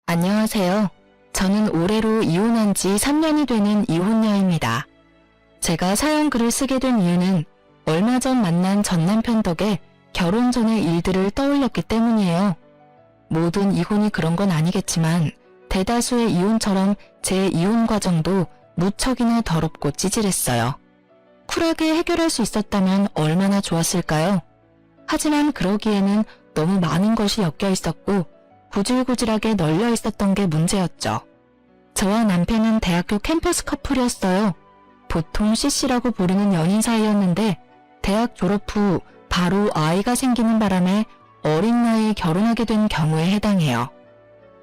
안녕하세요. 저는 올해로 이혼한 지 3년이 되는 이혼녀입니다. 제가 사연글을 쓰게 된 이유는 얼마 전 만난 전 남편 덕에 결혼 전의 일들을 떠올렸기 때문이에요. 모든 이혼이 그런 건 아니겠지만 대다수의 이혼처럼 제 이혼 과정도 무척이나 더럽고 찌질했어요. 쿨하게 해결할 수 있었다면 얼마나 좋았을까요? 하지만 그러기에는 너무 많은 것이 엮여 있었고 구질구질하게 널려 있었던 게 문제였죠. 저와 남편은 대학교 캠퍼스 커플이었어요. 보통 CC라고 부르는 연인 사이였는데 대학 졸업 후 바로 아이가 생기는 바람에 어린 나이에 결혼하게 된 경우에 해당해요.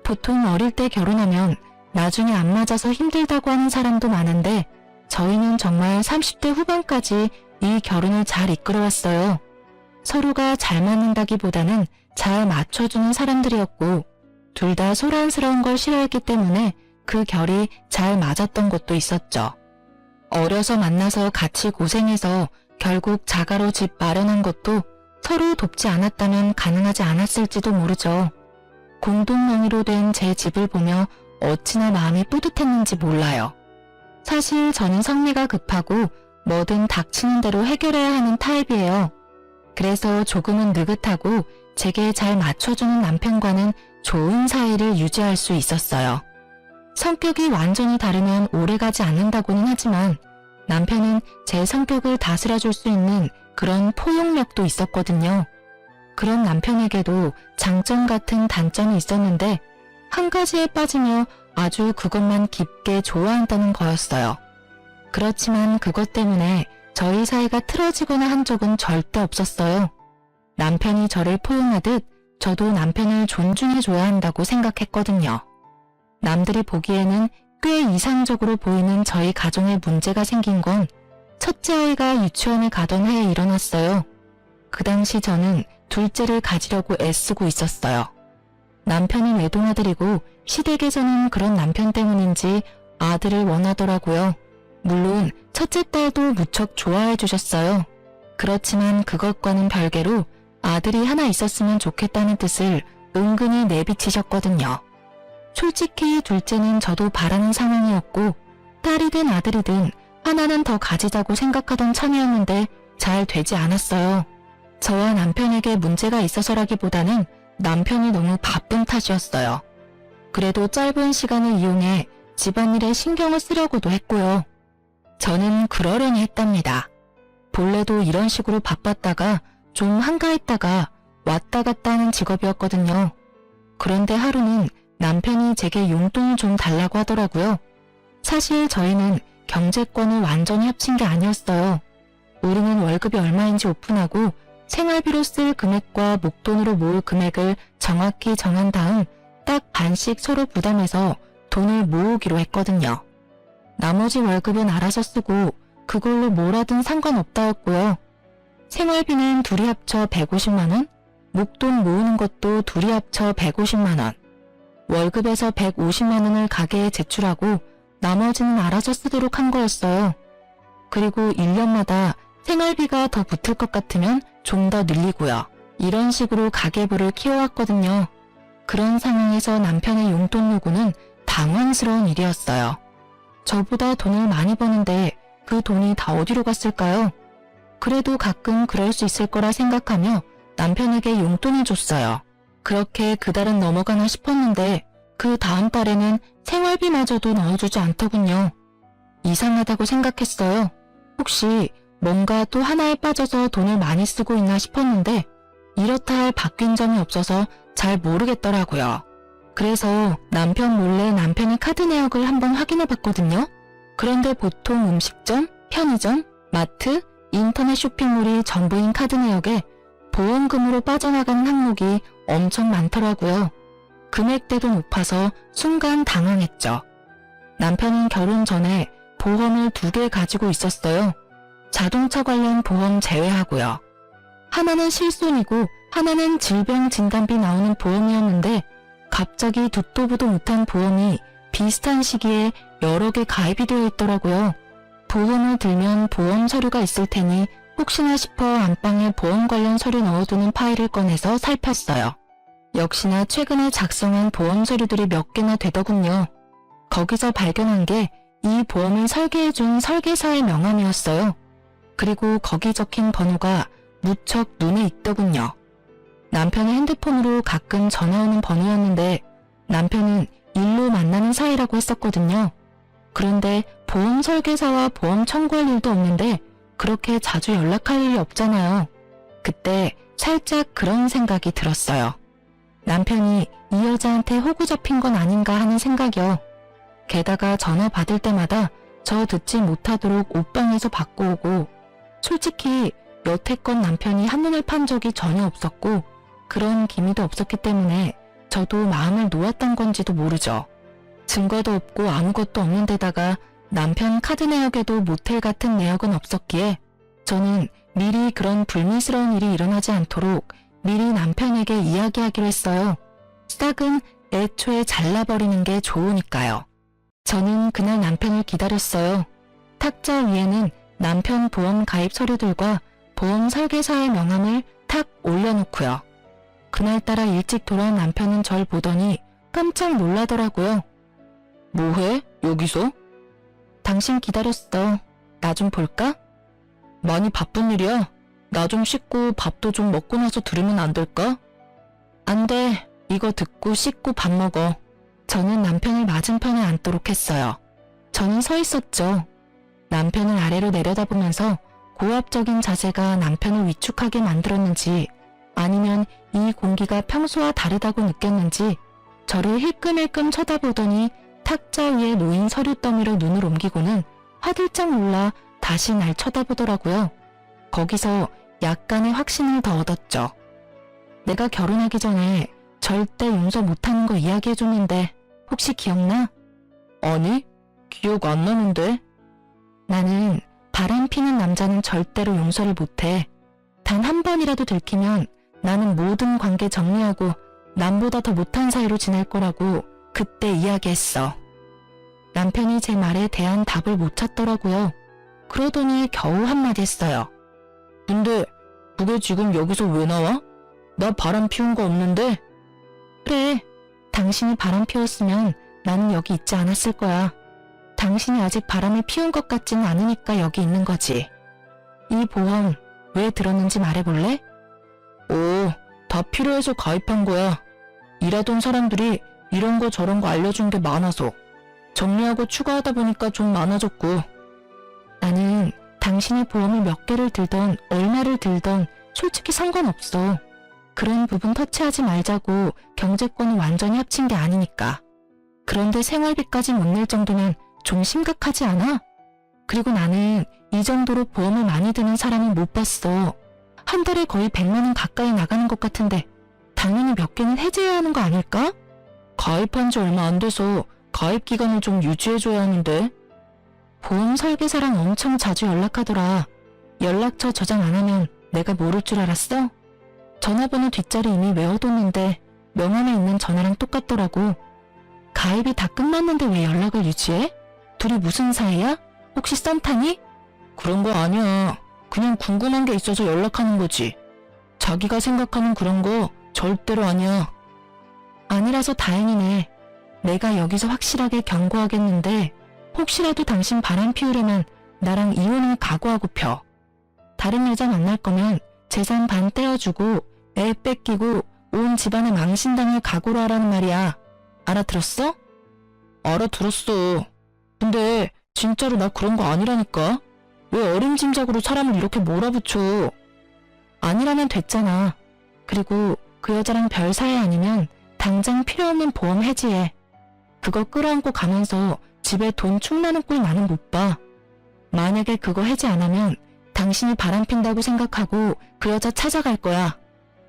보통 어릴 때 결혼하면 나중에 안 맞아서 힘들다고 하는 사람도 많은데 저희는 정말 30대 후반까지 이 결혼을 잘 이끌어왔어요. 서로가 잘 맞는다기보다는 잘 맞춰주는 사람들이었고 둘 다 소란스러운 걸 싫어했기 때문에 그 결이 잘 맞았던 것도 있었죠. 어려서 만나서 같이 고생해서 결국 자가로 집 마련한 것도 서로 돕지 않았다면 가능하지 않았을지도 모르죠. 공동 명의로 된 제 집을 보며 어찌나 마음이 뿌듯했는지 몰라요. 사실 저는 성미가 급하고 뭐든 닥치는 대로 해결해야 하는 타입이에요. 그래서 조금은 느긋하고 제게 잘 맞춰주는 남편과는 좋은 사이를 유지할 수 있었어요. 성격이 완전히 다르면 오래가지 않는다고는 하지만 남편은 제 성격을 다스려줄 수 있는 그런 포용력도 있었거든요. 그런 남편에게도 장점 같은 단점이 있었는데 한 가지에 빠지며 아주 그것만 깊게 좋아한다는 거였어요. 그렇지만 그것 때문에 저희 사이가 틀어지거나 한 적은 절대 없었어요. 남편이 저를 포용하듯 저도 남편을 존중해줘야 한다고 생각했거든요. 남들이 보기에는 꽤 이상적으로 보이는 저희 가정에 문제가 생긴 건 첫째 아이가 유치원에 가던 해에 일어났어요. 그 당시 저는 둘째를 가지려고 애쓰고 있었어요. 남편은 외동아들이고 시댁에서는 그런 남편 때문인지 아들을 원하더라고요. 물론 첫째 딸도 무척 좋아해 주셨어요. 그렇지만 그것과는 별개로 아들이 하나 있었으면 좋겠다는 뜻을 은근히 내비치셨거든요. 솔직히 둘째는 저도 바라는 상황이었고 딸이든 아들이든 하나는 더 가지자고 생각하던 참이었는데 잘 되지 않았어요. 저와 남편에게 문제가 있어서라기보다는 남편이 너무 바쁜 탓이었어요. 그래도 짧은 시간을 이용해 집안일에 신경을 쓰려고도 했고요. 저는 그러려니 했답니다. 본래도 이런 식으로 바빴다가 좀 한가했다가 왔다 갔다 하는 직업이었거든요. 그런데 하루는 남편이 제게 용돈을 좀 달라고 하더라고요. 사실 저희는 경제권을 완전히 합친 게 아니었어요. 우리는 월급이 얼마인지 오픈하고 생활비로 쓸 금액과 목돈으로 모을 금액을 정확히 정한 다음 딱 반씩 서로 부담해서 돈을 모으기로 했거든요. 나머지 월급은 알아서 쓰고 그걸로 뭘 하든 상관없다였고요. 생활비는 둘이 합쳐 150만원, 목돈 모으는 것도 둘이 합쳐 150만원, 월급에서 150만원을 가게에 제출하고 나머지는 알아서 쓰도록 한 거였어요. 그리고 1년마다 생활비가 더 붙을 것 같으면 좀 더 늘리고요. 이런 식으로 가계부를 키워왔거든요. 그런 상황에서 남편의 용돈 요구는 당황스러운 일이었어요. 저보다 돈을 많이 버는데 그 돈이 다 어디로 갔을까요? 그래도 가끔 그럴 수 있을 거라 생각하며 남편에게 용돈을 줬어요. 그렇게 그달은 넘어가나 싶었는데 그 다음 달에는 생활비마저도 넣어주지 않더군요. 이상하다고 생각했어요. 혹시 뭔가 또 하나에 빠져서 돈을 많이 쓰고 있나 싶었는데 이렇다 할 바뀐 점이 없어서 잘 모르겠더라고요. 그래서 남편 몰래 남편의 카드 내역을 한번 확인해 봤거든요. 그런데 보통 음식점, 편의점, 마트, 인터넷 쇼핑몰이 전부인 카드 내역에 보험금으로 빠져나가는 항목이 엄청 많더라고요. 금액대도 높아서 순간 당황했죠. 남편은 결혼 전에 보험을 2개 가지고 있었어요. 자동차 관련 보험 제외하고요. 하나는 실손이고 하나는 질병진단비 나오는 보험이었는데 갑자기 듣도 보도 못한 보험이 비슷한 시기에 여러 개 가입이 되어 있더라고요. 보험을 들면 보험 서류가 있을 테니 혹시나 싶어 안방에 보험 관련 서류 넣어두는 파일을 꺼내서 살폈어요. 역시나 최근에 작성한 보험 서류들이 몇 개나 되더군요. 거기서 발견한 게 이 보험을 설계해준 설계사의 명함이었어요. 그리고 거기 적힌 번호가 무척 눈에 익더군요. 남편의 핸드폰으로 가끔 전화 오는 번호였는데 남편은 일로 만나는 사이라고 했었거든요. 그런데 보험 설계사와 보험 청구할 일도 없는데 그렇게 자주 연락할 일이 없잖아요. 그때 살짝 그런 생각이 들었어요. 남편이 이 여자한테 호구 잡힌 건 아닌가 하는 생각이요. 게다가 전화 받을 때마다 저 듣지 못하도록 옷방에서 받고 오고, 솔직히 여태껏 남편이 한눈을 판 적이 전혀 없었고 그런 기미도 없었기 때문에 저도 마음을 놓았던 건지도 모르죠. 증거도 없고 아무것도 없는 데다가 남편 카드 내역에도 모텔 같은 내역은 없었기에 저는 미리 그런 불미스러운 일이 일어나지 않도록 미리 남편에게 이야기하기로 했어요. 싹은 애초에 잘라버리는 게 좋으니까요. 저는 그날 남편을 기다렸어요. 탁자 위에는 남편 보험 가입 서류들과 보험 설계사의 명함을 탁 올려놓고요. 그날따라 일찍 돌아온 남편은 절 보더니 깜짝 놀라더라고요. 뭐해? 여기서? 당신 기다렸어. 나 좀 볼까? 많이 바쁜 일이야. 나 좀 씻고 밥도 좀 먹고 나서 들으면 안 될까? 안 돼. 이거 듣고 씻고 밥 먹어. 저는 남편을 맞은편에 앉도록 했어요. 저는 서 있었죠. 남편을 아래로 내려다보면서 고압적인 자세가 남편을 위축하게 만들었는지 아니면 이 공기가 평소와 다르다고 느꼈는지 저를 힐끔힐끔 쳐다보더니 탁자 위에 놓인 서류 더미로 눈을 옮기고는 화들짝 놀라 다시 날 쳐다보더라고요. 거기서 약간의 확신을 더 얻었죠. 내가 결혼하기 전에 절대 용서 못하는 거 이야기해줬는데 혹시 기억나? 아니, 기억 안 나는데. 나는 바람 피는 남자는 절대로 용서를 못해. 단 한 번이라도 들키면 나는 모든 관계 정리하고 남보다 더 못한 사이로 지낼 거라고 그때 이야기했어. 남편이 제 말에 대한 답을 못 찾더라고요. 그러더니 겨우 한마디 했어요. 근데 그게 지금 여기서 왜 나와? 나 바람 피운 거 없는데? 그래, 당신이 바람 피웠으면 나는 여기 있지 않았을 거야. 당신이 아직 바람을 피운 것 같지는 않으니까 여기 있는 거지. 이 보험 왜 들었는지 말해볼래? 오, 다 필요해서 가입한 거야. 일하던 사람들이 이런 거 저런 거 알려준 게 많아서 정리하고 추가하다 보니까 좀 많아졌고. 나는 당신이 보험을 몇 개를 들던 얼마를 들던 솔직히 상관없어. 그런 부분 터치하지 말자고 경제권을 완전히 합친 게 아니니까. 그런데 생활비까지 못 낼 정도면 좀 심각하지 않아? 그리고 나는 이 정도로 보험을 많이 드는 사람은 못 봤어. 한 달에 거의 100만 원 가까이 나가는 것 같은데 당연히 몇 개는 해지해야 하는 거 아닐까? 가입한 지 얼마 안 돼서 가입 기간을 좀 유지해줘야 하는데. 보험 설계사랑 엄청 자주 연락하더라. 연락처 저장 안 하면 내가 모를 줄 알았어? 전화번호 뒷자리 이미 외워뒀는데 명함에 있는 전화랑 똑같더라고. 가입이 다 끝났는데 왜 연락을 유지해? 둘이 무슨 사이야? 혹시 썸 타니? 그런 거 아니야. 그냥 궁금한 게 있어서 연락하는 거지. 자기가 생각하는 그런 거 절대로 아니야. 아니라서 다행이네. 내가 여기서 확실하게 경고하겠는데 혹시라도 당신 바람 피우려면 나랑 이혼을 각오하고 펴. 다른 여자 만날 거면 재산 반 떼어주고 애 뺏기고 온 집안에 망신당할 각오로 하라는 말이야. 알아들었어? 알아들었어. 근데 진짜로 나 그런 거 아니라니까. 왜 어림짐작으로 사람을 이렇게 몰아붙여. 아니라면 됐잖아. 그리고 그 여자랑 별 사이 아니면 당장 필요 없는 보험 해지해. 그거 끌어안고 가면서 집에 돈 축나는 꼴 나는 못 봐. 만약에 그거 해지 안 하면 당신이 바람핀다고 생각하고 그 여자 찾아갈 거야.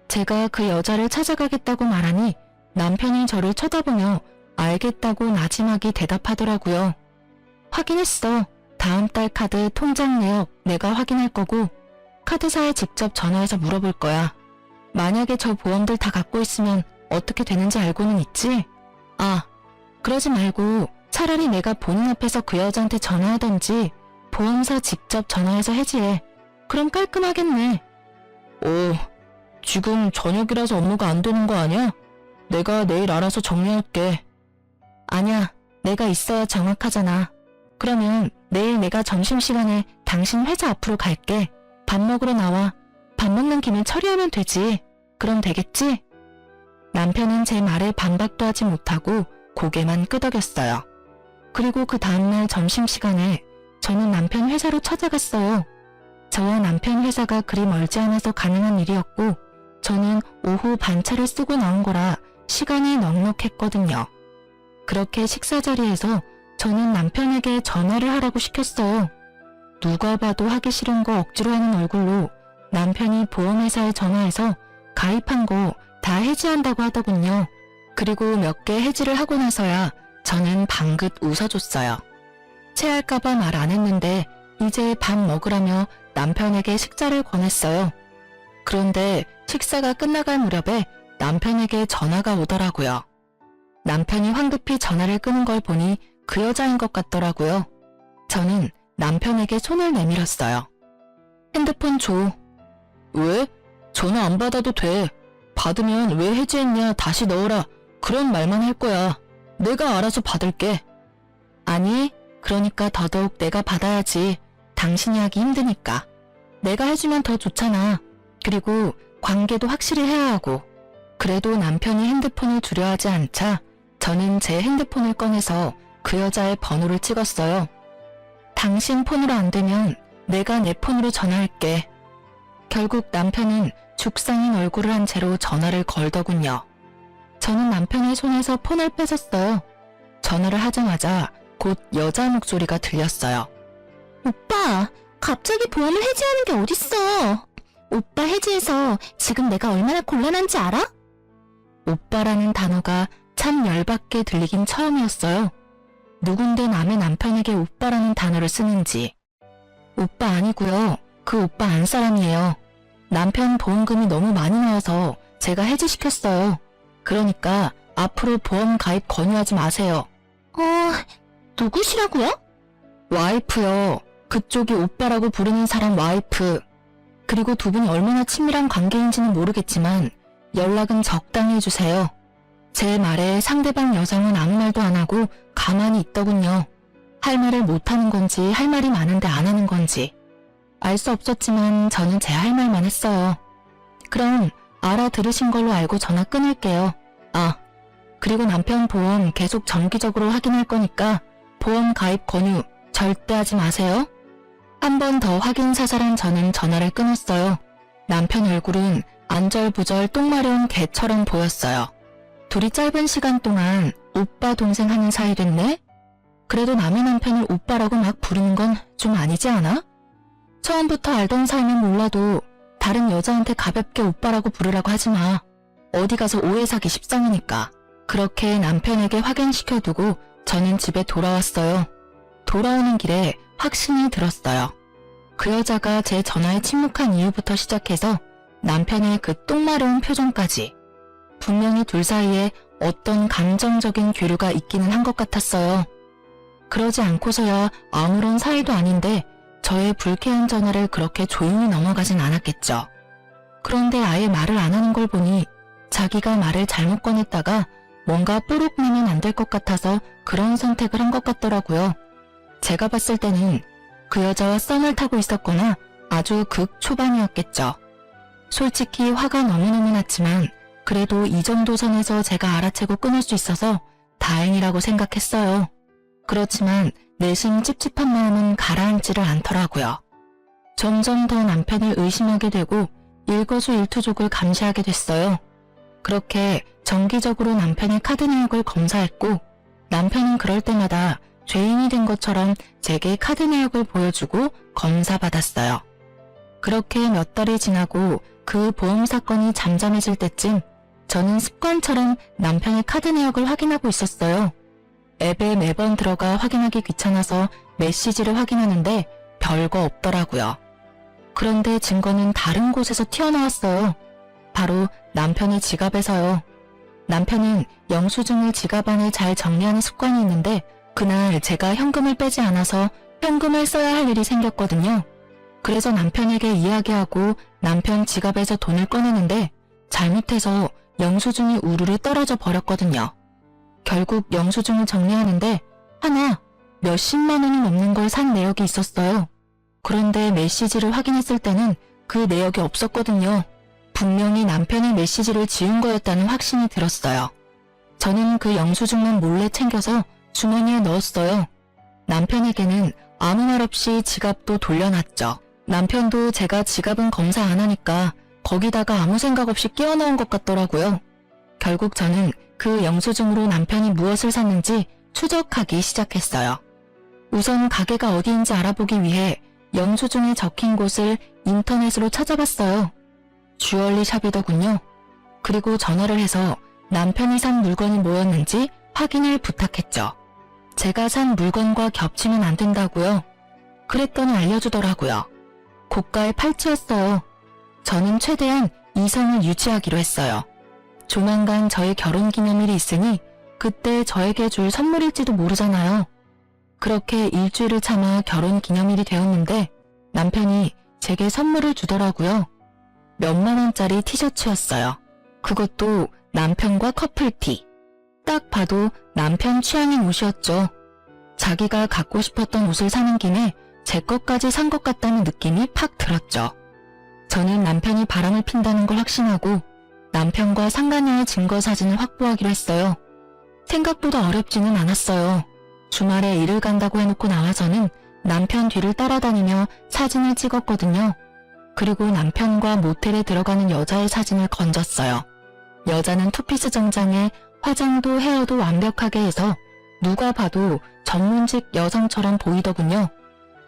제가 그 여자를 찾아가겠다고 말하니 남편이 저를 쳐다보며 알겠다고 나지막이 대답하더라고요. 확인했어. 다음 달 카드 통장 내역 내가 확인할 거고 카드사에 직접 전화해서 물어볼 거야. 만약에 저 보험들 다 갖고 있으면 어떻게 되는지 알고는 있지? 아, 그러지 말고 차라리 내가 본인 앞에서 그 여자한테 전화하던지 보험사 직접 전화해서 해지해. 그럼 깔끔하겠네. 오, 지금 저녁이라서 업무가 안 되는 거 아니야? 내가 내일 알아서 정리할게. 아니야, 내가 있어야 정확하잖아. 그러면 내일 내가 점심시간에 당신 회사 앞으로 갈게. 밥 먹으러 나와. 밥 먹는 김에 처리하면 되지. 그럼 되겠지? 남편은 제 말에 반박도 하지 못하고 고개만 끄덕였어요. 그리고 그 다음날 점심시간에 저는 남편 회사로 찾아갔어요. 저와 남편 회사가 그리 멀지 않아서 가능한 일이었고 저는 오후 반차를 쓰고 나온 거라 시간이 넉넉했거든요. 그렇게 식사 자리에서 저는 남편에게 전화를 하라고 시켰어요. 누가 봐도 하기 싫은 거 억지로 하는 얼굴로 남편이 보험회사에 전화해서 가입한 거 다 해지한다고 하더군요. 그리고 몇 개 해지를 하고 나서야 저는 방긋 웃어줬어요. 체할까봐 말 안 했는데 이제 밥 먹으라며 남편에게 식사를 권했어요. 그런데 식사가 끝나갈 무렵에 남편에게 전화가 오더라고요. 남편이 황급히 전화를 끄는 걸 보니 그 여자인 것 같더라고요. 저는 남편에게 손을 내밀었어요. 핸드폰 줘. 왜? 전화 안 받아도 돼. 받으면 왜 해지했냐 다시 넣어라. 그런 말만 할 거야. 내가 알아서 받을게. 아니, 그러니까 더더욱 내가 받아야지. 당신이 하기 힘드니까. 내가 해주면 더 좋잖아. 그리고 관계도 확실히 해야 하고. 그래도 남편이 핸드폰을 주려 하지 않자 저는 제 핸드폰을 꺼내서 그 여자의 번호를 찍었어요. 당신 폰으로 안 되면 내가 내 폰으로 전화할게. 결국 남편은 죽상인 얼굴을 한 채로 전화를 걸더군요. 저는 남편의 손에서 폰을 뺏었어요. 전화를 하자마자 곧 여자 목소리가 들렸어요. 오빠, 갑자기 보험을 해지하는 게 어딨어. 오빠 해지해서 지금 내가 얼마나 곤란한지 알아? 오빠라는 단어가 참 열받게 들리긴 처음이었어요. 누군데 남의 남편에게 오빠라는 단어를 쓰는지. 오빠 아니고요. 그 오빠 안 사람이에요. 남편 보험금이 너무 많이 나와서 제가 해지시켰어요. 그러니까 앞으로 보험 가입 권유하지 마세요. 누구시라고요? 와이프요. 그쪽이 오빠라고 부르는 사람 와이프. 그리고 두 분이 얼마나 친밀한 관계인지는 모르겠지만 연락은 적당히 해주세요. 제 말에 상대방 여성은 아무 말도 안 하고 가만히 있더군요. 할 말을 못하는 건지 할 말이 많은데 안 하는 건지. 알 수 없었지만 저는 제 할 말만 했어요. 그럼 알아들으신 걸로 알고 전화 끊을게요. 아, 그리고 남편 보험 계속 정기적으로 확인할 거니까 보험 가입 권유 절대 하지 마세요. 한 번 더 확인 사살한 저는 전화를 끊었어요. 남편 얼굴은 안절부절 똥 마려운 개처럼 보였어요. 둘이 짧은 시간 동안 오빠 동생 하는 사이 됐네? 그래도 남의 남편을 오빠라고 막 부르는 건 좀 아니지 않아? 처음부터 알던 사이면 몰라도 다른 여자한테 가볍게 오빠라고 부르라고 하지 마. 어디 가서 오해 사기 십상이니까. 그렇게 남편에게 확인시켜두고 저는 집에 돌아왔어요. 돌아오는 길에 확신이 들었어요. 그 여자가 제 전화에 침묵한 이유부터 시작해서 남편의 그 똥마려운 표정까지. 분명히 둘 사이에 어떤 감정적인 교류가 있기는 한 것 같았어요. 그러지 않고서야 아무런 사이도 아닌데 저의 불쾌한 전화를 그렇게 조용히 넘어가진 않았겠죠. 그런데 아예 말을 안 하는 걸 보니 자기가 말을 잘못 꺼냈다가 뭔가 뽀록 내면 안 될 것 같아서 그런 선택을 한 것 같더라고요. 제가 봤을 때는 그 여자와 썸을 타고 있었거나 아주 극 초반이었겠죠. 솔직히 화가 너무너무 났지만 그래도 이 정도 선에서 제가 알아채고 끊을 수 있어서 다행이라고 생각했어요. 그렇지만 내심 찝찝한 마음은 가라앉지를 않더라고요. 점점 더 남편을 의심하게 되고 일거수일투족을 감시하게 됐어요. 그렇게 정기적으로 남편의 카드 내역을 검사했고 남편은 그럴 때마다 죄인이 된 것처럼 제게 카드 내역을 보여주고 검사받았어요. 그렇게 몇 달이 지나고 그 보험 사건이 잠잠해질 때쯤 저는 습관처럼 남편의 카드 내역을 확인하고 있었어요. 앱에 매번 들어가 확인하기 귀찮아서 메시지를 확인하는데 별거 없더라고요. 그런데 증거는 다른 곳에서 튀어나왔어요. 바로 남편의 지갑에서요. 남편은 영수증을 지갑 안에 잘 정리하는 습관이 있는데 그날 제가 현금을 빼지 않아서 현금을 써야 할 일이 생겼거든요. 그래서 남편에게 이야기하고 남편 지갑에서 돈을 꺼내는데 잘못해서 영수증이 우르르 떨어져 버렸거든요. 결국 영수증을 정리하는데 하나 몇십만 원이 넘는 걸 산 내역이 있었어요. 그런데 메시지를 확인했을 때는 그 내역이 없었거든요. 분명히 남편이 메시지를 지운 거였다는 확신이 들었어요. 저는 그 영수증만 몰래 챙겨서 주머니에 넣었어요. 남편에게는 아무 말 없이 지갑도 돌려놨죠. 남편도 제가 지갑은 검사 안 하니까 거기다가 아무 생각 없이 끼워 넣은 것 같더라고요. 결국 저는 그 영수증으로 남편이 무엇을 샀는지 추적하기 시작했어요. 우선 가게가 어디인지 알아보기 위해 영수증에 적힌 곳을 인터넷으로 찾아봤어요. 주얼리 샵이더군요. 그리고 전화를 해서 남편이 산 물건이 뭐였는지 확인을 부탁했죠. 제가 산 물건과 겹치면 안 된다고요. 그랬더니 알려주더라고요. 고가의 팔찌였어요. 저는 최대한 이성을 유지하기로 했어요. 조만간 저의 결혼기념일이 있으니 그때 저에게 줄 선물일지도 모르잖아요. 그렇게 일주일을 참아 결혼기념일이 되었는데 남편이 제게 선물을 주더라고요. 몇만 원짜리 티셔츠였어요. 그것도 남편과 커플티. 딱 봐도 남편 취향의 옷이었죠. 자기가 갖고 싶었던 옷을 사는 김에 제 것까지 산 것 같다는 느낌이 팍 들었죠. 저는 남편이 바람을 핀다는 걸 확신하고 남편과 상간녀의 증거 사진을 확보하기로 했어요. 생각보다 어렵지는 않았어요. 주말에 일을 간다고 해놓고 나와서는 남편 뒤를 따라다니며 사진을 찍었거든요. 그리고 남편과 모텔에 들어가는 여자의 사진을 건졌어요. 여자는 투피스 정장에 화장도 헤어도 완벽하게 해서 누가 봐도 전문직 여성처럼 보이더군요.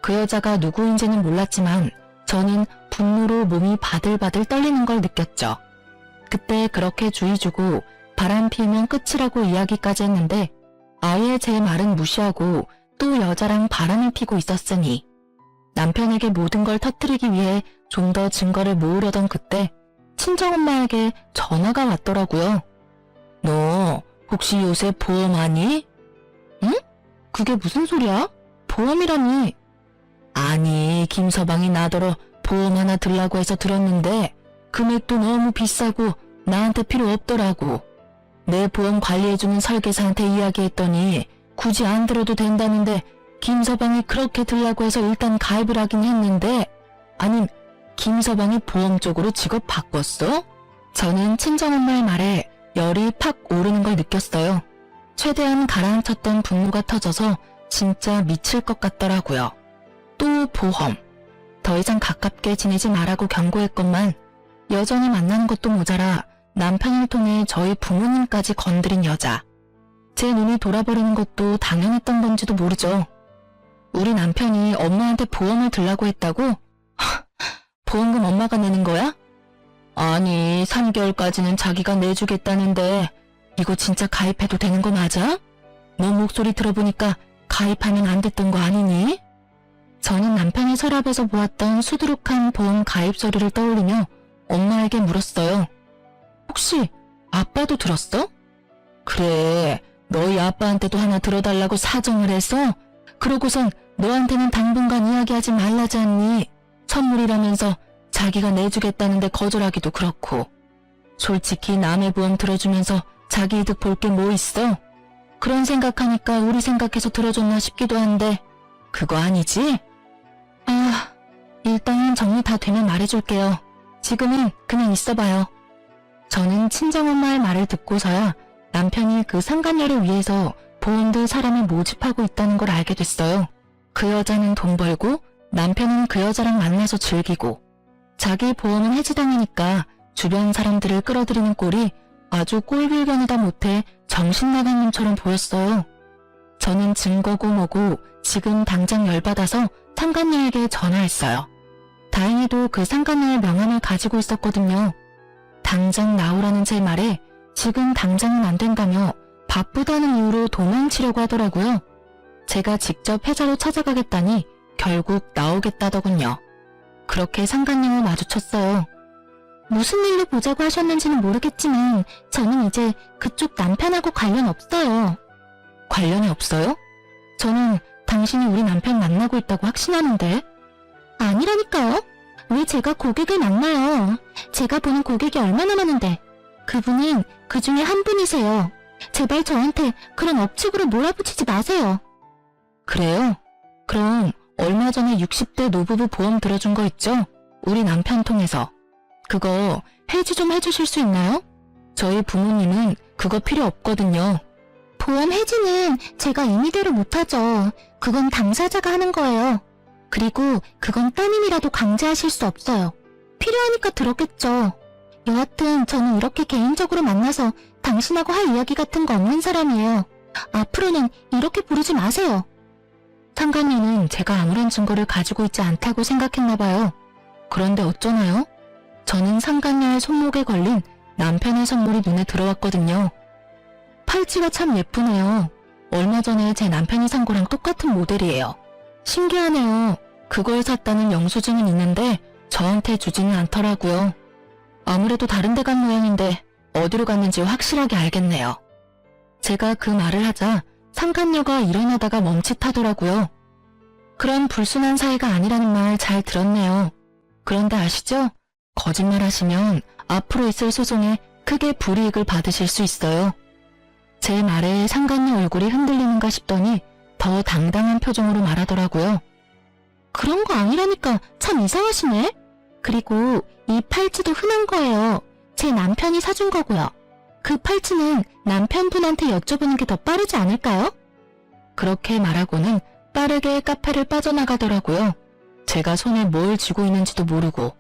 그 여자가 누구인지는 몰랐지만 저는 분노로 몸이 바들바들 떨리는 걸 느꼈죠. 그때 그렇게 주의 주고 바람 피우면 끝이라고 이야기까지 했는데 아예 제 말은 무시하고 또 여자랑 바람을 피고 있었으니 남편에게 모든 걸 터뜨리기 위해 좀 더 증거를 모으려던 그때 친정엄마에게 전화가 왔더라고요. 너 혹시 요새 보험하니? 응? 그게 무슨 소리야? 보험이라니. 아니, 김서방이 나더러 보험 하나 들라고 해서 들었는데 금액도 너무 비싸고 나한테 필요 없더라고. 내 보험 관리해주는 설계사한테 이야기했더니 굳이 안 들어도 된다는데 김서방이 그렇게 들라고 해서 일단 가입을 하긴 했는데 아님 김서방이 보험 쪽으로 직업 바꿨어? 저는 친정엄마의 말에 열이 팍 오르는 걸 느꼈어요. 최대한 가라앉혔던 분노가 터져서 진짜 미칠 것 같더라고요. 또 보험. 더 이상 가깝게 지내지 말라고 경고했건만 여전히 만나는 것도 모자라 남편을 통해 저희 부모님까지 건드린 여자. 제 눈이 돌아버리는 것도 당연했던 건지도 모르죠. 우리 남편이 엄마한테 보험을 들라고 했다고? 보험금 엄마가 내는 거야? 아니, 3개월까지는 자기가 내주겠다는데 이거 진짜 가입해도 되는 거 맞아? 너 목소리 들어보니까 가입하면 안 됐던 거 아니니? 저는 남편의 서랍에서 보았던 수두룩한 보험 가입 서류를 떠올리며 엄마에게 물었어요. 혹시 아빠도 들었어? 그래, 너희 아빠한테도 하나 들어달라고 사정을 해서 그러고선 너한테는 당분간 이야기하지 말라지 않니? 선물이라면서 자기가 내주겠다는데 거절하기도 그렇고. 솔직히 남의 보험 들어주면서 자기 이득 볼 게 뭐 있어? 그런 생각하니까 우리 생각해서 들어줬나 싶기도 한데 그거 아니지? 아, 일단 정리 다 되면 말해줄게요. 지금은 그냥 있어봐요. 저는 친정엄마의 말을 듣고서야 남편이 그 상간녀를 위해서 보험들 사람을 모집하고 있다는 걸 알게 됐어요. 그 여자는 돈 벌고 남편은 그 여자랑 만나서 즐기고 자기 보험은 해지당하니까 주변 사람들을 끌어들이는 꼴이 아주 꼴불견이다 못해 정신나간 놈처럼 보였어요. 저는 증거고 뭐고 지금 당장 열받아서 상간녀에게 전화했어요. 다행히도 그 상간녀의 명함을 가지고 있었거든요. 당장 나오라는 제 말에 지금 당장은 안 된다며 바쁘다는 이유로 도망치려고 하더라고요. 제가 직접 회사로 찾아가겠다니 결국 나오겠다더군요. 그렇게 상간녀를 마주쳤어요. 무슨 일로 보자고 하셨는지는 모르겠지만 저는 이제 그쪽 남편하고 관련 없어요. 관련이 없어요? 저는 당신이 우리 남편 만나고 있다고 확신하는데. 아니라니까요. 왜 제가 고객을 만나요. 제가 보는 고객이 얼마나 많은데. 그분은 그 중에 한 분이세요. 제발 저한테 그런 억측으로 몰아붙이지 마세요. 그래요? 그럼 얼마 전에 60대 노부부 보험 들어준 거 있죠? 우리 남편 통해서. 그거 해지 좀 해주실 수 있나요? 저희 부모님은 그거 필요 없거든요. 보험 해지는 제가 임의대로 못하죠. 그건 당사자가 하는 거예요. 그리고 그건 따님이라도 강제하실 수 없어요. 필요하니까 들었겠죠. 여하튼 저는 이렇게 개인적으로 만나서 당신하고 할 이야기 같은 거 없는 사람이에요. 앞으로는 이렇게 부르지 마세요. 상간녀는 제가 아무런 증거를 가지고 있지 않다고 생각했나 봐요. 그런데 어쩌나요? 저는 상간녀의 손목에 걸린 남편의 선물이 눈에 들어왔거든요. 팔찌가 참 예쁘네요. 얼마 전에 제 남편이 산 거랑 똑같은 모델이에요. 신기하네요. 그걸 샀다는 영수증은 있는데 저한테 주지는 않더라고요. 아무래도 다른 데 간 모양인데 어디로 갔는지 확실하게 알겠네요. 제가 그 말을 하자 상간녀가 일어나다가 멈칫하더라고요. 그런 불순한 사이가 아니라는 말 잘 들었네요. 그런데 아시죠? 거짓말 하시면 앞으로 있을 소송에 크게 불이익을 받으실 수 있어요. 제 말에 상간녀 얼굴이 흔들리는가 싶더니 더 당당한 표정으로 말하더라고요. 그런 거 아니라니까 참 이상하시네. 그리고 이 팔찌도 흔한 거예요. 제 남편이 사준 거고요. 그 팔찌는 남편분한테 여쭤보는 게 더 빠르지 않을까요? 그렇게 말하고는 빠르게 카페를 빠져나가더라고요. 제가 손에 뭘 쥐고 있는지도 모르고.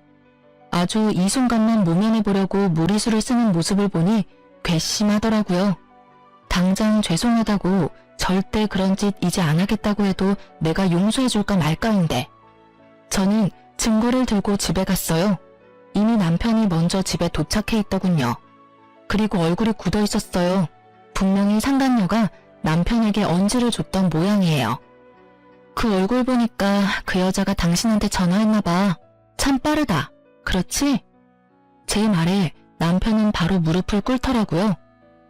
아주 이 순간만 모면해보려고 무리수를 쓰는 모습을 보니 괘씸하더라고요. 당장 죄송하다고 절대 그런 짓 이제 안 하겠다고 해도 내가 용서해줄까 말까인데. 저는 증거를 들고 집에 갔어요. 이미 남편이 먼저 집에 도착해 있더군요. 그리고 얼굴이 굳어 있었어요. 분명히 상간녀가 남편에게 언지를 줬던 모양이에요. 그 얼굴 보니까 그 여자가 당신한테 전화했나 봐. 참 빠르다. 그렇지? 제 말에 남편은 바로 무릎을 꿇더라고요.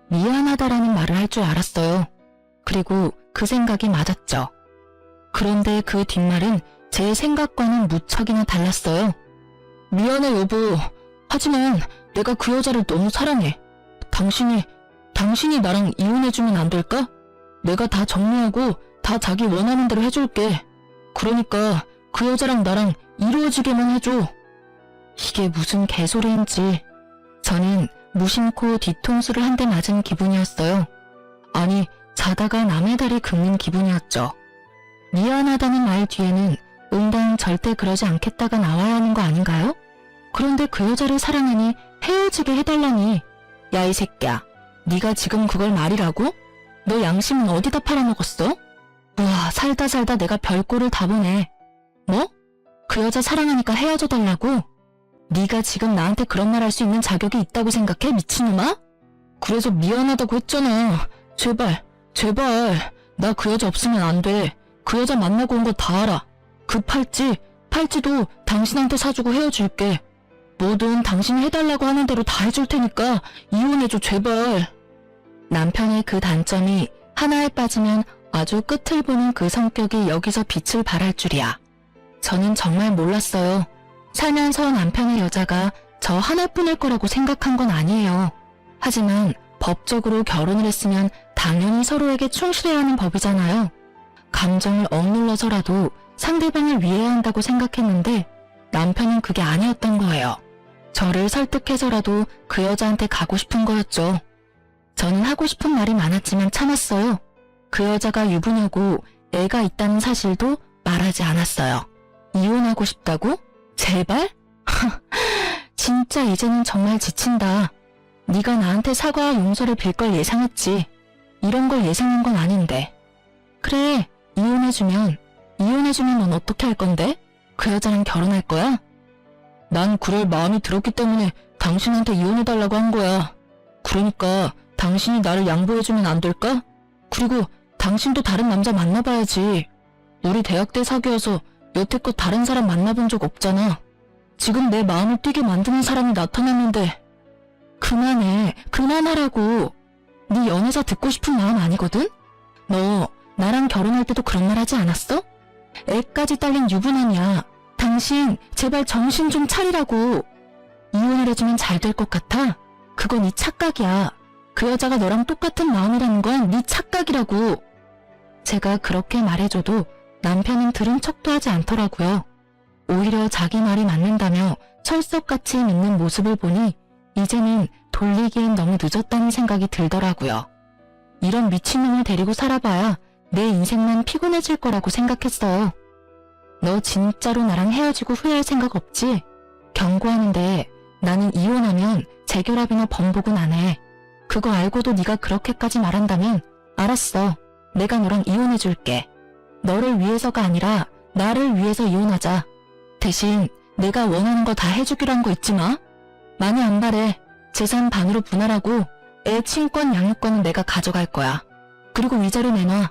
미안하다라는 말을 할 줄 알았어요. 그리고 그 생각이 맞았죠. 그런데 그 뒷말은 제 생각과는 무척이나 달랐어요. 미안해 여보. 하지만 내가 그 여자를 너무 사랑해. 당신이 나랑 이혼해주면 안 될까? 내가 다 정리하고 다 자기 원하는 대로 해줄게. 그러니까 그 여자랑 나랑 이루어지게만 해줘. 이게 무슨 개소리인지 저는 무심코 뒤통수를 한 대 맞은 기분이었어요. 아니, 자다가 남의 다리 긁는 기분이었죠. 미안하다는 말 뒤에는 응당 절대 그러지 않겠다가 나와야 하는 거 아닌가요? 그런데 그 여자를 사랑하니 헤어지게 해달라니. 야 이 새끼야, 네가 지금 그걸 말이라고? 너 양심은 어디다 팔아먹었어? 우와, 살다 내가 별꼴을 다 보네. 뭐? 그 여자 사랑하니까 헤어져달라고? 네가 지금 나한테 그런 말 할 수 있는 자격이 있다고 생각해, 미친놈아? 그래서 미안하다고 했잖아. 제발. 나 그 여자 없으면 안 돼. 그 여자 만나고 온 거 다 알아. 그 팔찌도 당신한테 사주고 헤어질게. 뭐든 당신이 해달라고 하는 대로 다 해줄 테니까 이혼해줘, 제발. 남편의 그 단점이 하나에 빠지면 아주 끝을 보는 그 성격이 여기서 빛을 발할 줄이야. 저는 정말 몰랐어요. 살면서 남편의 여자가 저 하나뿐일 거라고 생각한 건 아니에요. 하지만 법적으로 결혼을 했으면 당연히 서로에게 충실해야 하는 법이잖아요. 감정을 억눌러서라도 상대방을 위해야 한다고 생각했는데 남편은 그게 아니었던 거예요. 저를 설득해서라도 그 여자한테 가고 싶은 거였죠. 저는 하고 싶은 말이 많았지만 참았어요. 그 여자가 유부녀고 애가 있다는 사실도 말하지 않았어요. 이혼하고 싶다고? 제발? 진짜 이제는 정말 지친다. 네가 나한테 사과와 용서를 빌 걸 예상했지. 이런 걸 예상한 건 아닌데. 그래, 이혼해주면 넌 어떻게 할 건데? 그 여자랑 결혼할 거야? 난 그럴 마음이 들었기 때문에 당신한테 이혼해달라고 한 거야. 그러니까 당신이 나를 양보해주면 안 될까? 그리고 당신도 다른 남자 만나봐야지. 우리 대학 때 사귀어서 여태껏 다른 사람 만나본 적 없잖아. 지금 내 마음을 뛰게 만드는 사람이 나타났는데. 그만하라고. 네 연애사 듣고 싶은 마음 아니거든? 너 나랑 결혼할 때도 그런 말 하지 않았어? 애까지 딸린 유부남이야. 당신 제발 정신 좀 차리라고. 이혼을 해주면 잘 될 것 같아? 그건 네 착각이야. 그 여자가 너랑 똑같은 마음이라는 건 네 착각이라고. 제가 그렇게 말해줘도 남편은 들은 척도 하지 않더라고요. 오히려 자기 말이 맞는다며 철석같이 믿는 모습을 보니 이제는 돌리기엔 너무 늦었다는 생각이 들더라고요. 이런 미친놈을 데리고 살아봐야 내 인생만 피곤해질 거라고 생각했어요. 너 진짜로 나랑 헤어지고 후회할 생각 없지? 경고하는데 나는 이혼하면 재결합이나 번복은 안 해. 그거 알고도 네가 그렇게까지 말한다면 알았어. 내가 너랑 이혼해줄게. 너를 위해서가 아니라 나를 위해서 이혼하자. 대신 내가 원하는 거 다 해주기로 한 거 잊지 마. 많이 안 바래. 재산 반으로 분할하고 애 친권 양육권은 내가 가져갈 거야. 그리고 위자료 내놔.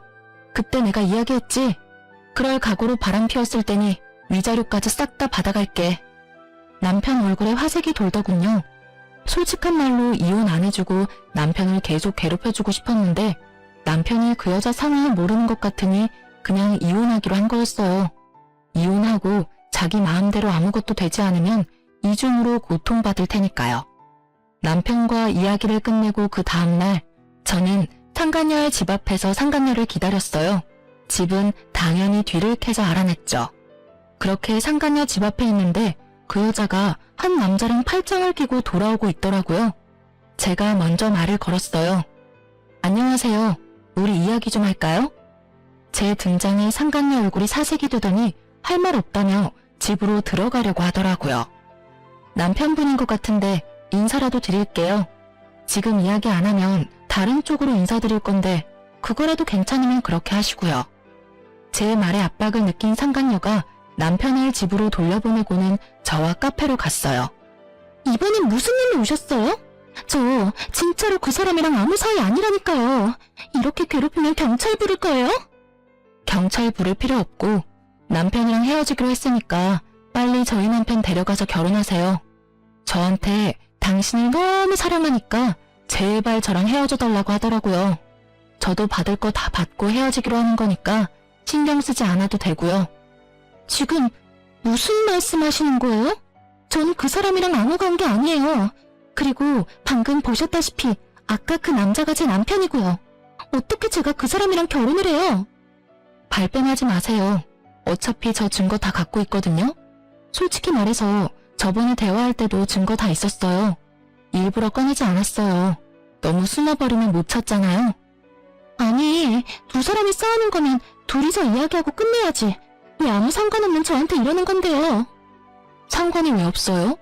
그때 내가 이야기했지. 그럴 각오로 바람 피웠을 테니 위자료까지 싹 다 받아갈게. 남편 얼굴에 화색이 돌더군요. 솔직한 말로 이혼 안 해주고 남편을 계속 괴롭혀주고 싶었는데 남편이 그 여자 상황을 모르는 것 같으니 그냥 이혼하기로 한 거였어요. 이혼하고 자기 마음대로 아무것도 되지 않으면 이중으로 고통받을 테니까요. 남편과 이야기를 끝내고 그 다음날 저는 상간녀의 집 앞에서 상간녀를 기다렸어요. 집은 당연히 뒤를 캐서 알아냈죠. 그렇게 상간녀 집 앞에 있는데 그 여자가 한 남자랑 팔짱을 끼고 돌아오고 있더라고요. 제가 먼저 말을 걸었어요. 안녕하세요. 우리 이야기 좀 할까요? 제 등장에 상간녀 얼굴이 사색이 되더니 할 말 없다며 집으로 들어가려고 하더라고요. 남편분인 것 같은데 인사라도 드릴게요. 지금 이야기 안 하면 다른 쪽으로 인사드릴 건데 그거라도 괜찮으면 그렇게 하시고요. 제 말에 압박을 느낀 상간녀가 남편을 집으로 돌려보내고는 저와 카페로 갔어요. 이번엔 무슨 일로 오셨어요? 저 진짜로 그 사람이랑 아무 사이 아니라니까요. 이렇게 괴롭히면 경찰 부를 거예요? 경찰 부를 필요 없고 남편이랑 헤어지기로 했으니까 빨리 저희 남편 데려가서 결혼하세요. 저한테 당신을 너무 사랑하니까 제발 저랑 헤어져 달라고 하더라고요. 저도 받을 거 다 받고 헤어지기로 하는 거니까 신경 쓰지 않아도 되고요. 지금 무슨 말씀하시는 거예요? 전 그 사람이랑 아무 관계 아니에요. 그리고 방금 보셨다시피 아까 그 남자가 제 남편이고요. 어떻게 제가 그 사람이랑 결혼을 해요? 발뺌하지 마세요. 어차피 저 증거 다 갖고 있거든요. 솔직히 말해서 저번에 대화할 때도 증거 다 있었어요. 일부러 꺼내지 않았어요. 너무 숨어버리면 못 찾잖아요. 아니, 두 사람이 싸우는 거면 둘이서 이야기하고 끝내야지. 왜 아무 상관없는 저한테 이러는 건데요? 상관이 왜 없어요?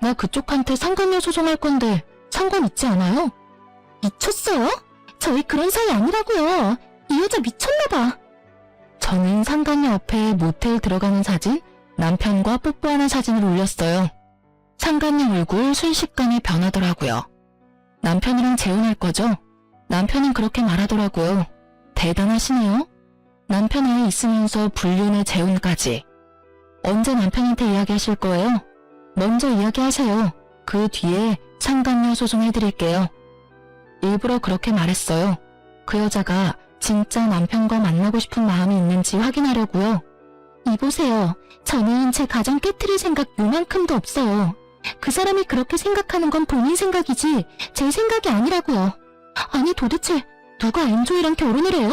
나 그쪽한테 상간녀 소송할 건데 상관 있지 않아요? 미쳤어요? 저희 그런 사이 아니라고요. 이 여자 미쳤나봐. 저는 상간녀 앞에 모텔 들어가는 사진, 남편과 뽀뽀하는 사진을 올렸어요. 상간녀 얼굴 순식간에 변하더라고요. 남편이랑 재혼할 거죠? 남편은 그렇게 말하더라고요. 대단하시네요. 남편 애 있으면서 불륜의 재혼까지. 언제 남편한테 이야기하실 거예요? 먼저 이야기하세요. 그 뒤에 상간녀 소송해드릴게요. 일부러 그렇게 말했어요. 그 여자가 진짜 남편과 만나고 싶은 마음이 있는지 확인하려고요. 이보세요. 저는 제 가정 깨트릴 생각 요만큼도 없어요. 그 사람이 그렇게 생각하는 건 본인 생각이지 제 생각이 아니라고요. 아니 도대체 누가 엔조이랑 결혼을 해요?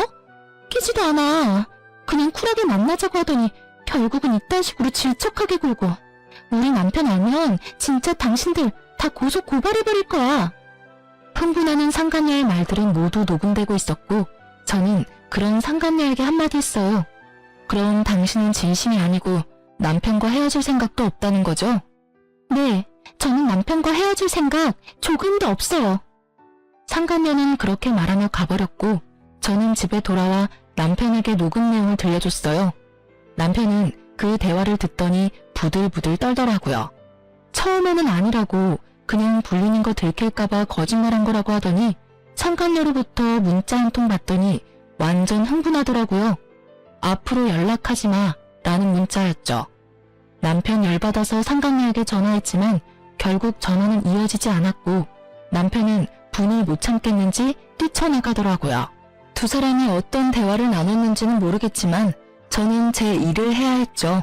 끼지도 않아. 그냥 쿨하게 만나자고 하더니 결국은 이딴 식으로 질척하게 굴고. 우리 남편 알면 진짜 당신들 다 고소 고발해버릴 거야. 흥분하는 상간녀의 말들은 모두 녹음되고 있었고 저는 그런 상간녀에게 한마디 했어요. 그럼 당신은 진심이 아니고 남편과 헤어질 생각도 없다는 거죠? 네, 저는 남편과 헤어질 생각 조금도 없어요. 상간녀는 그렇게 말하며 가버렸고 저는 집에 돌아와 남편에게 녹음 내용을 들려줬어요. 남편은 그 대화를 듣더니 부들부들 떨더라고요. 처음에는 아니라고 그냥 불륜인 거 들킬까봐 거짓말한 거라고 하더니 상간녀로부터 문자 한 통 받더니 완전 흥분하더라고요. 앞으로 연락하지 마 라는 문자였죠. 남편 열받아서 상간녀에게 전화했지만 결국 전화는 이어지지 않았고 남편은 분이 못 참겠는지 뛰쳐나가더라고요. 두 사람이 어떤 대화를 나눴는지는 모르겠지만 저는 제 일을 해야 했죠.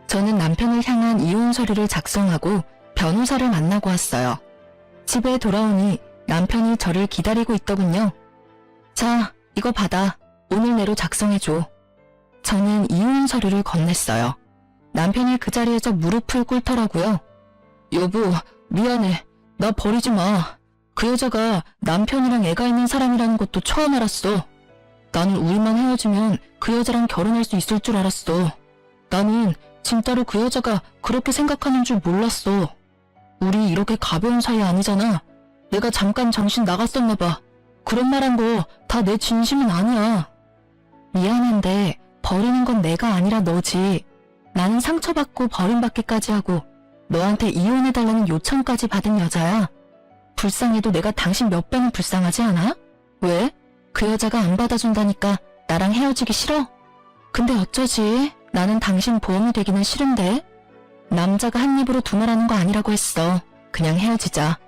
저는 남편을 향한 이혼 서류를 작성하고 변호사를 만나고 왔어요. 집에 돌아오니 남편이 저를 기다리고 있더군요. 자, 이거 받아. 오늘 내로 작성해줘. 저는 이혼 서류를 건넸어요. 남편이 그 자리에서 무릎을 꿇더라고요. 여보, 미안해. 나 버리지 마. 그 여자가 남편이랑 애가 있는 사람이라는 것도 처음 알았어. 나는 우리만 헤어지면 그 여자랑 결혼할 수 있을 줄 알았어. 나는 진짜로 그 여자가 그렇게 생각하는 줄 몰랐어. 우리 이렇게 가벼운 사이 아니잖아. 내가 잠깐 정신 나갔었나 봐. 그런 말 한 거 다 내 진심은 아니야. 미안한데 버리는 건 내가 아니라 너지. 나는 상처받고 버림받기까지 하고 너한테 이혼해달라는 요청까지 받은 여자야. 불쌍해도 내가 당신 몇 배는 불쌍하지 않아? 왜? 그 여자가 안 받아준다니까 나랑 헤어지기 싫어? 근데 어쩌지? 나는 당신 보험이 되기는 싫은데. 남자가 한 입으로 두 말하는 거 아니라고 했어. 그냥 헤어지자.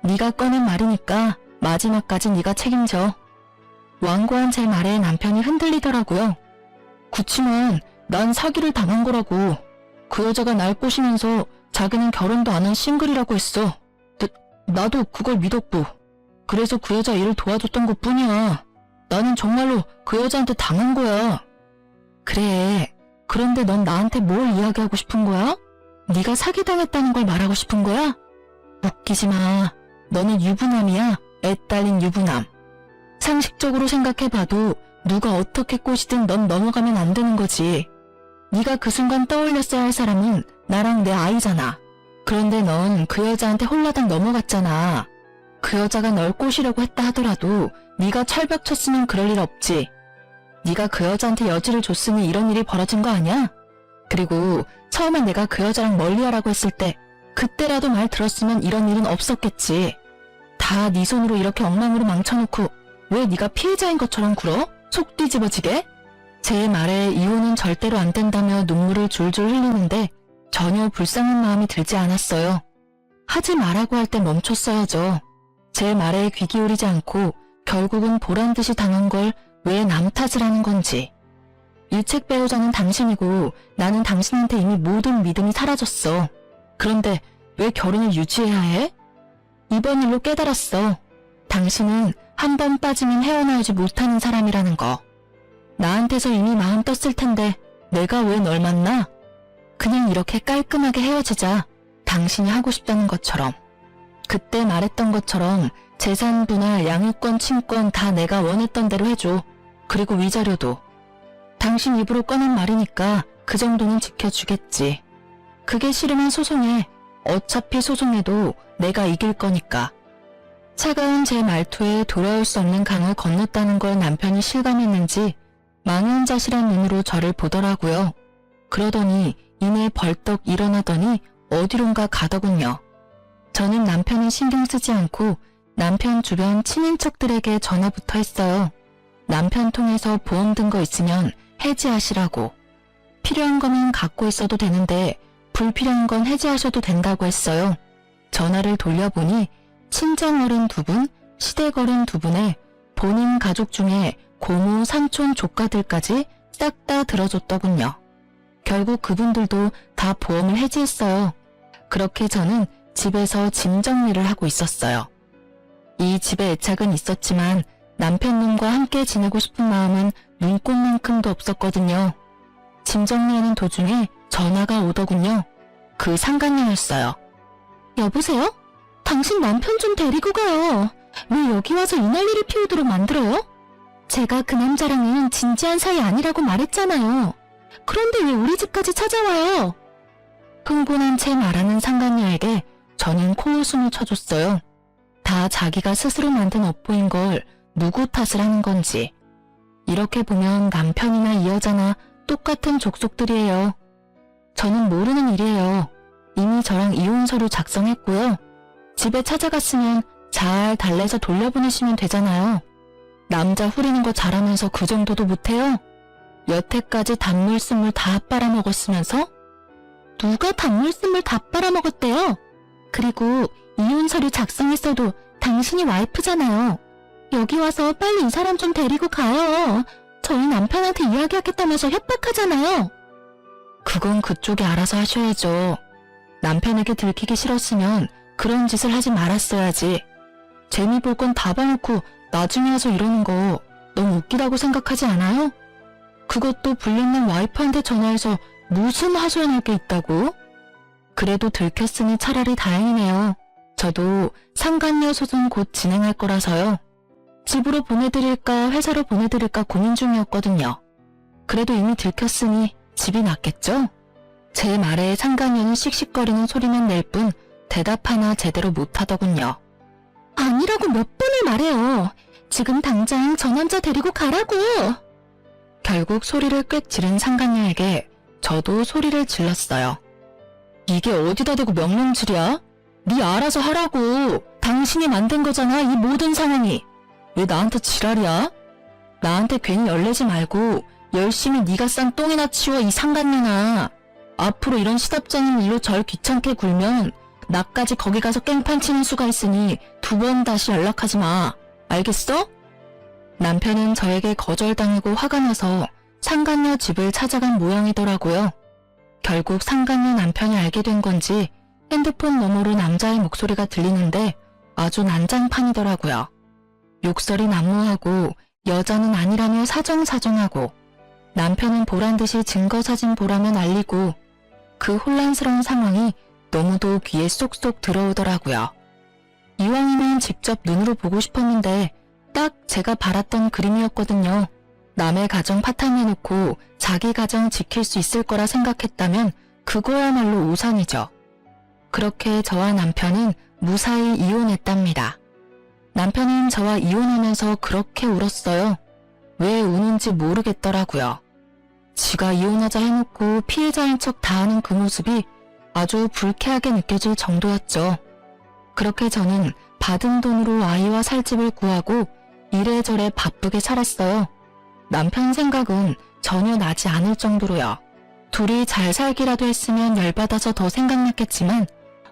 네가 꺼낸 말이니까 마지막까지 네가 책임져. 완고한 제 말에 남편이 흔들리더라고요. 그치만 난 사기를 당한 거라고. 그 여자가 날 꼬시면서 자기는 결혼도 안 한 싱글이라고 했어. 나도 그걸 믿었고. 그래서 그 여자 일을 도와줬던 것 뿐이야. 나는 정말로 그 여자한테 당한 거야. 그래. 그런데 넌 나한테 뭘 이야기하고 싶은 거야? 네가 사기당했다는 걸 말하고 싶은 거야? 웃기지 마. 너는 유부남이야. 애 딸린 유부남. 상식적으로 생각해봐도 누가 어떻게 꼬시든 넌 넘어가면 안 되는 거지. 네가 그 순간 떠올렸어야 할 사람은 나랑 내 아이잖아. 그런데 넌 그 여자한테 홀라당 넘어갔잖아. 그 여자가 널 꼬시려고 했다 하더라도 네가 철벽 쳤으면 그럴 일 없지. 네가 그 여자한테 여지를 줬으니 이런 일이 벌어진 거 아니야? 그리고 처음에 내가 그 여자랑 멀리하라고 했을 때 그때라도 말 들었으면 이런 일은 없었겠지. 다 네 손으로 이렇게 엉망으로 망쳐놓고 왜 네가 피해자인 것처럼 굴어? 속 뒤집어지게? 제 말에 이혼은 절대로 안 된다며 눈물을 줄줄 흘리는데 전혀 불쌍한 마음이 들지 않았어요. 하지 말라고 할 때 멈췄어야죠. 제 말에 귀 기울이지 않고 결국은 보란듯이 당한 걸 왜 남 탓을 하는 건지. 유책 배우자는 당신이고 나는 당신한테 이미 모든 믿음이 사라졌어. 그런데 왜 결혼을 유지해야 해? 이번 일로 깨달았어. 당신은 한 번 빠지면 헤어나오지 못하는 사람이라는 거. 나한테서 이미 마음 떴을 텐데 내가 왜 널 만나? 그냥 이렇게 깔끔하게 헤어지자. 당신이 하고 싶다는 것처럼. 그때 말했던 것처럼 재산 분할, 양육권, 친권 다 내가 원했던 대로 해줘. 그리고 위자료도. 당신 입으로 꺼낸 말이니까 그 정도는 지켜주겠지. 그게 싫으면 소송해. 어차피 소송해도 내가 이길 거니까. 차가운 제 말투에 돌아올 수 없는 강을 건넜다는 걸 남편이 실감했는지 망연자실한 눈으로 저를 보더라고요. 그러더니 이내 벌떡 일어나더니 어디론가 가더군요. 저는 남편은 신경 쓰지 않고 남편 주변 친인척들에게 전화부터 했어요. 남편 통해서 보험 든 거 있으면 해지하시라고. 필요한 거면 갖고 있어도 되는데 불필요한 건 해지하셔도 된다고 했어요. 전화를 돌려보니 친정 어른 2분, 시댁 어른 2분에 본인 가족 중에 고모, 삼촌, 조카들까지 싹 다 들어줬더군요. 결국 그분들도 다 보험을 해지했어요. 그렇게 저는 집에서 짐 정리를 하고 있었어요. 이 집에 애착은 있었지만 남편놈과 함께 지내고 싶은 마음은 눈꼽만큼도 없었거든요. 짐 정리하는 도중에 전화가 오더군요. 그 상간녀였어요. 여보세요? 당신 남편 좀 데리고 가요. 왜 여기 와서 이 난리를 피우도록 만들어요? 제가 그 남자랑은 진지한 사이 아니라고 말했잖아요. 그런데 왜 우리 집까지 찾아와요? 흥분한 채 말하는 상간녀에게 저는 코웃음을 쳐줬어요. 다 자기가 스스로 만든 업보인 걸 누구 탓을 하는 건지. 이렇게 보면 남편이나 이 여자나 똑같은 족속들이에요. 저는 모르는 일이에요. 이미 저랑 이혼 서류 작성했고요. 집에 찾아갔으면 잘 달래서 돌려보내시면 되잖아요. 남자 후리는 거 잘하면서 그 정도도 못해요? 여태까지 단물 쓴물 다 빨아먹었으면서? 누가 단물 쓴물 다 빨아먹었대요? 그리고 이혼 서류 작성했어도 당신이 와이프잖아요. 여기 와서 빨리 이 사람 좀 데리고 가요. 저희 남편한테 이야기하겠다면서 협박하잖아요. 그건 그쪽이 알아서 하셔야죠. 남편에게 들키기 싫었으면 그런 짓을 하지 말았어야지. 재미 볼 건 다 봐놓고 나중에 와서 이러는 거 너무 웃기다고 생각하지 않아요? 그것도 불륜남 와이프한테 전화해서 무슨 하소연할 게 있다고? 그래도 들켰으니 차라리 다행이네요. 저도 상간녀 소송 곧 진행할 거라서요. 집으로 보내드릴까 회사로 보내드릴까 고민 중이었거든요. 그래도 이미 들켰으니 집이 낫겠죠? 제 말에 상간녀는 씩씩거리는 소리만 낼 뿐 대답 하나 제대로 못하더군요. 아니라고 몇 번을 말해요. 지금 당장 저 남자 데리고 가라고. 결국 소리를 꽥 지른 상간녀에게 저도 소리를 질렀어요. 이게 어디다 대고 명령질이야? 네 알아서 하라고. 당신이 만든 거잖아, 이 모든 상황이. 왜 나한테 지랄이야? 나한테 괜히 열내지 말고 열심히 네가 싼 똥이나 치워, 이 상간녀나. 앞으로 이런 시답잖은 일로 절 귀찮게 굴면 나까지 거기 가서 깽판 치는 수가 있으니 2번 다시 연락하지 마. 알겠어? 남편은 저에게 거절당하고 화가 나서 상간녀 집을 찾아간 모양이더라고요. 결국 상간녀 남편이 알게 된 건지 핸드폰 너머로 남자의 목소리가 들리는데 아주 난장판이더라고요. 욕설이 난무하고 여자는 아니라며 사정사정하고 남편은 보란듯이 증거사진 보라며 난리고 그 혼란스러운 상황이 너무도 귀에 쏙쏙 들어오더라고요. 이왕이면 직접 눈으로 보고 싶었는데 딱 제가 바랐던 그림이었거든요. 남의 가정 파탄내놓고 자기 가정 지킬 수 있을 거라 생각했다면 그거야말로 오산이죠. 그렇게 저와 남편은 무사히 이혼했답니다. 남편은 저와 이혼하면서 그렇게 울었어요. 왜 우는지 모르겠더라고요. 지가 이혼하자 해놓고 피해자인 척 다하는 그 모습이 아주 불쾌하게 느껴질 정도였죠. 그렇게 저는 받은 돈으로 아이와 살 집을 구하고 이래저래 바쁘게 살았어요. 남편 생각은 전혀 나지 않을 정도로요. 둘이 잘 살기라도 했으면 열받아서 더 생각났겠지만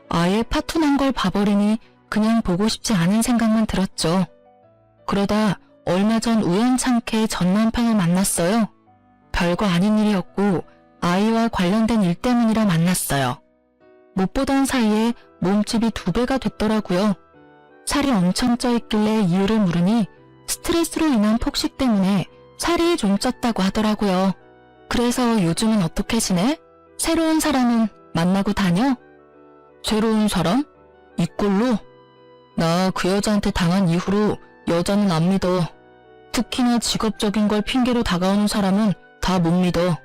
아예 파투난 걸 봐버리니 그냥 보고 싶지 않은 생각만 들었죠. 그러다 얼마 전 우연찮게 전 남편을 만났어요. 별거 아닌 일이었고 아이와 관련된 일 때문이라 만났어요. 못 보던 사이에 몸집이 2배가 됐더라고요. 살이 엄청 쪄있길래 이유를 물으니 스트레스로 인한 폭식 때문에 살이 좀 쪘다고 하더라고요. 그래서 요즘은 어떻게 지내? 새로운 사람은 만나고 다녀? 새로운 사람? 이 꼴로? 나 그 여자한테 당한 이후로 여자는 안 믿어. 특히나 직업적인 걸 핑계로 다가오는 사람은 다 못 믿어.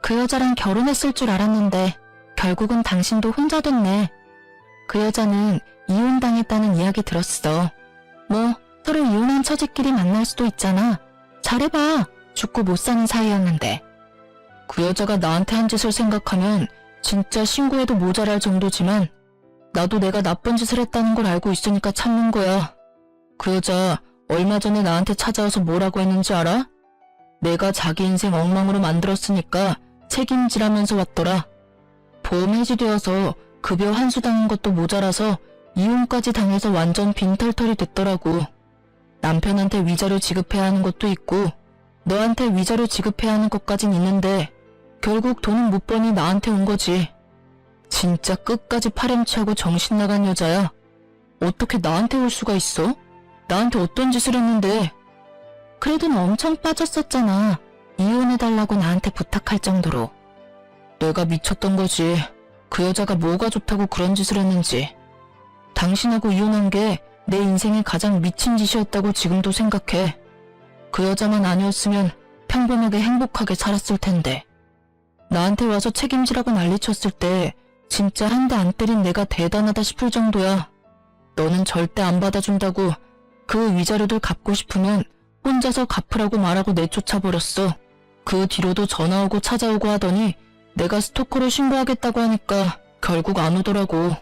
그 여자랑 결혼했을 줄 알았는데 결국은 당신도 혼자 됐네. 그 여자는 이혼당했다는 이야기 들었어. 뭐 서로 이혼한 처지끼리 만날 수도 있잖아. 잘해봐. 죽고 못 사는 사이였는데. 그 여자가 나한테 한 짓을 생각하면 진짜 신고해도 모자랄 정도지만 나도 내가 나쁜 짓을 했다는 걸 알고 있으니까 참는 거야. 그 여자 얼마 전에 나한테 찾아와서 뭐라고 했는지 알아? 내가 자기 인생 엉망으로 만들었으니까 책임지라면서 왔더라. 보험 해지되어서 급여 환수 당한 것도 모자라서 이혼까지 당해서 완전 빈털털이 됐더라고. 남편한테 위자료 지급해야 하는 것도 있고 너한테 위자료 지급해야 하는 것까진 있는데 결국 돈은 못 버니 나한테 온 거지. 진짜 끝까지 파렴치하고 정신 나간 여자야. 어떻게 나한테 올 수가 있어? 나한테 어떤 짓을 했는데. 그래도 너 엄청 빠졌었잖아. 이혼해달라고 나한테 부탁할 정도로. 내가 미쳤던 거지. 그 여자가 뭐가 좋다고 그런 짓을 했는지. 당신하고 이혼한 게 내 인생에 가장 미친 짓이었다고 지금도 생각해. 그 여자만 아니었으면 평범하게 행복하게 살았을 텐데. 나한테 와서 책임지라고 난리쳤을 때 진짜 한 대 안 때린 내가 대단하다 싶을 정도야. 너는 절대 안 받아준다고 그 위자료들 갚고 싶으면 혼자서 갚으라고 말하고 내쫓아버렸어. 그 뒤로도 전화 오고 찾아오고 하더니 내가 스토커로 신고하겠다고 하니까 결국 안 오더라고.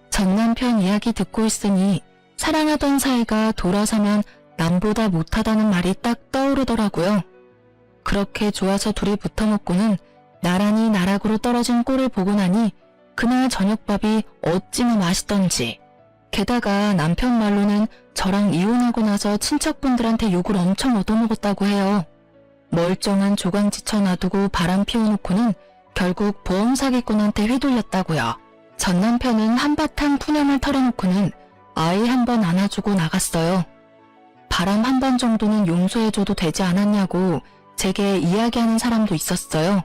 전 남편 이야기 듣고 있으니 사랑하던 사이가 돌아서면 남보다 못하다는 말이 딱 떠오르더라고요. 그렇게 좋아서 둘이 붙어먹고는 나란히 나락으로 떨어진 꼴을 보고 나니 그날 저녁밥이 어찌나 맛있던지. 게다가 남편 말로는 저랑 이혼하고 나서 친척분들한테 욕을 엄청 얻어먹었다고 해요. 멀쩡한 조강지쳐 놔두고 바람 피워놓고는 결국 보험 사기꾼한테 휘둘렸다고요. 전 남편은 한바탕 푸념을 털어놓고는 아이 한 번 안아주고 나갔어요. 바람 한 번 정도는 용서해줘도 되지 않았냐고 제게 이야기하는 사람도 있었어요.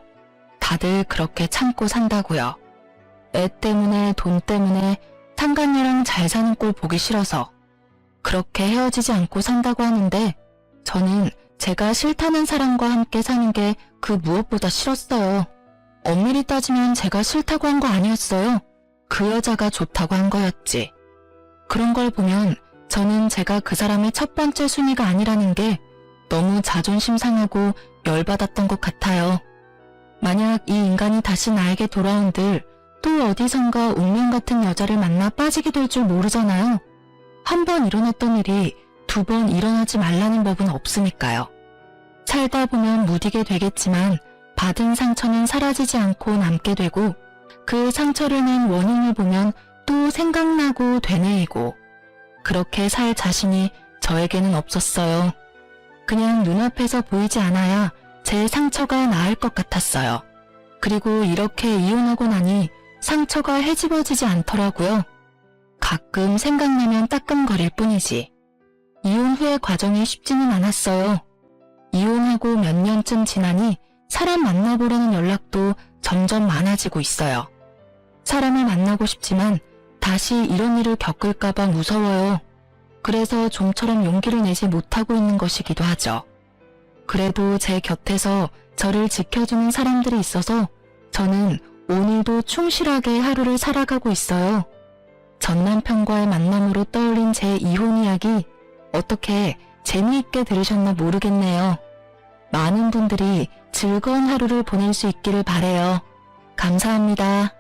다들 그렇게 참고 산다고요. 애 때문에 돈 때문에 상간녀랑 잘 사는 꼴 보기 싫어서 그렇게 헤어지지 않고 산다고 하는데 저는 제가 싫다는 사람과 함께 사는 게 그 무엇보다 싫었어요. 엄밀히 따지면 제가 싫다고 한 거 아니었어요. 그 여자가 좋다고 한 거였지. 그런 걸 보면 저는 제가 그 사람의 첫 번째 순위가 아니라는 게 너무 자존심 상하고 열받았던 것 같아요. 만약 이 인간이 다시 나에게 돌아온들 또 어디선가 운명 같은 여자를 만나 빠지게 될 줄 모르잖아요. 한 번 일어났던 일이 두 번 일어나지 말라는 법은 없으니까요. 살다 보면 무디게 되겠지만 받은 상처는 사라지지 않고 남게 되고 그 상처를 낸 원인을 보면 또 생각나고 되뇌이고 그렇게 살 자신이 저에게는 없었어요. 그냥 눈앞에서 보이지 않아야 제 상처가 나을 것 같았어요. 그리고 이렇게 이혼하고 나니 상처가 헤집어지지 않더라고요. 가끔 생각나면 따끔거릴 뿐이지. 이혼 후의 과정이 쉽지는 않았어요. 이혼하고 몇 년쯤 지나니 사람 만나보려는 연락도 점점 많아지고 있어요. 사람을 만나고 싶지만 다시 이런 일을 겪을까봐 무서워요. 그래서 좀처럼 용기를 내지 못하고 있는 것이기도 하죠. 그래도 제 곁에서 저를 지켜주는 사람들이 있어서 저는 오늘도 충실하게 하루를 살아가고 있어요. 전 남편과의 만남으로 떠올린 제 이혼 이야기 어떻게 재미있게 들으셨나 모르겠네요. 많은 분들이 즐거운 하루를 보낼 수 있기를 바래요. 감사합니다.